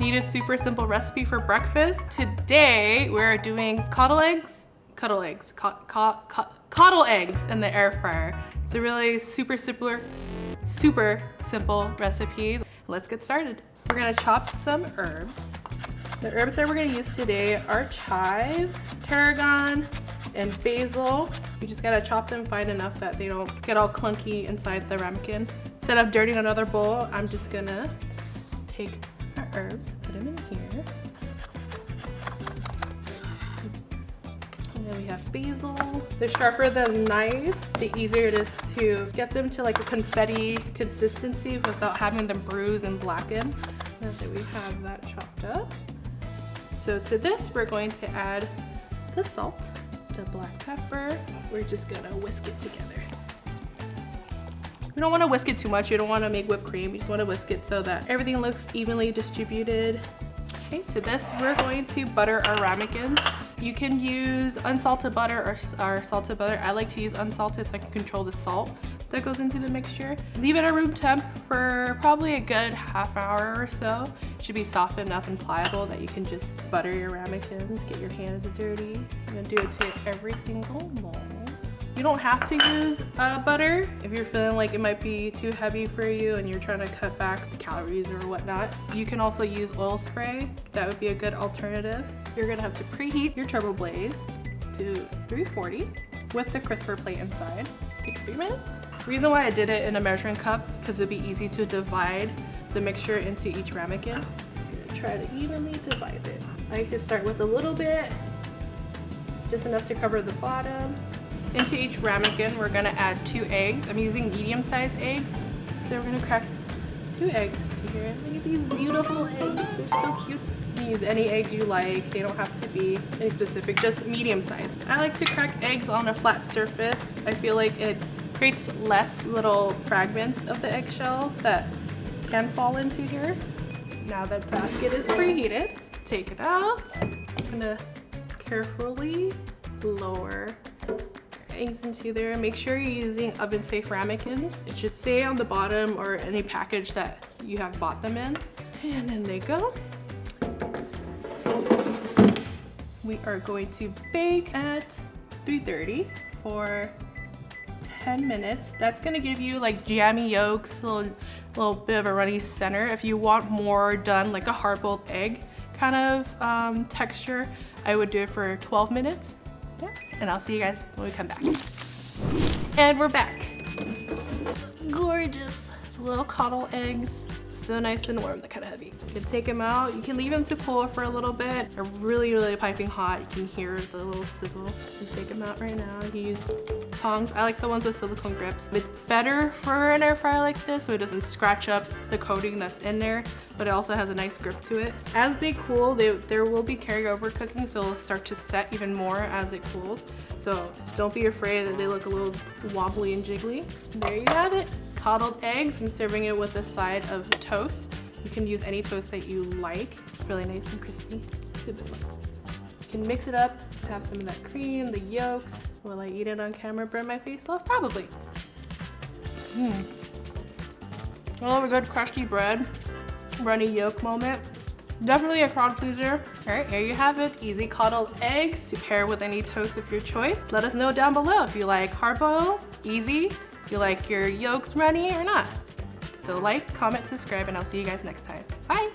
Need a super simple recipe for breakfast? Today we're doing coddle eggs in the air fryer. It's a really super simple recipe. Let's get started. We're gonna chop some herbs. The herbs that we're gonna use today are chives, tarragon, and basil. You just gotta chop them fine enough that they don't get all clunky inside the ramekin. Instead of dirtying another bowl, I'm just gonna take our herbs, put them in here. And then we have basil. The sharper the knife, the easier it is to get them to like a confetti consistency without having them bruise and blacken. And then we have that chopped up. So to this, we're going to add the salt, the black pepper. We're just gonna whisk it together. You don't want to whisk it too much. You don't want to make whipped cream. You just want to whisk it so that everything looks evenly distributed. Okay, to this, we're going to butter our ramekins. You can use unsalted butter or salted butter. I like to use unsalted so I can control the salt that goes into the mixture. Leave it at room temp for probably a good half hour or so. It should be soft enough and pliable that you can just butter your ramekins, get your hands dirty. I'm gonna do it to every single mold. You don't have to use butter if you're feeling like it might be too heavy for you and you're trying to cut back the calories or whatnot. You can also use oil spray. That would be a good alternative. You're gonna have to preheat your TurboBlaze to 340 with the crisper plate inside. Takes 3 minutes. The reason why I did it in a measuring cup, because it'd be easy to divide the mixture into each ramekin. I'm gonna try to evenly divide it. I like to start with a little bit, just enough to cover the bottom. Into each ramekin, we're gonna add 2 eggs. I'm using medium-sized eggs, so we're gonna crack 2 eggs into here. Look at these beautiful eggs, they're so cute. You can use any eggs you like. They don't have to be any specific, just medium-sized. I like to crack eggs on a flat surface. I feel like it creates less little fragments of the eggshells that can fall into here. Now that the basket is preheated, take it out. I'm gonna carefully lower eggs into there. Make sure you're using oven-safe ramekins. It should say on the bottom or any package that you have bought them in. And in they go. We are going to bake at 330 for 10 minutes. That's gonna give you like jammy yolks, a little bit of a runny center. If you want more done, like a hard-boiled egg kind of texture, I would do it for 12 minutes. Yeah. And I'll see you guys when we come back. And we're back. Gorgeous little coddle eggs. So nice and warm, they're kind of heavy. You can take them out. You can leave them to cool for a little bit. They're really piping hot. You can hear the little sizzle. You can take them out right now. You can use tongs. I like the ones with silicone grips. It's better for an air fryer like this so it doesn't scratch up the coating that's in there, but it also has a nice grip to it. As they cool, there will be carryover cooking, so it'll start to set even more as it cools. So don't be afraid that they look a little wobbly and jiggly. There you have it. Coddled eggs. I'm serving it with a side of toast. You can use any toast that you like. It's really nice and crispy. Let's do this one. You can mix it up, have some of that cream, the yolks. Will I eat it on camera, burn my face off? Probably. Oh, a good crusty bread, runny yolk moment. Definitely a crowd pleaser. All right, here you have it. Easy coddled eggs to pair with any toast of your choice. Let us know down below if you like hard boil, easy, if you like your yolks runny or not. So like, comment, subscribe, and I'll see you guys next time. Bye.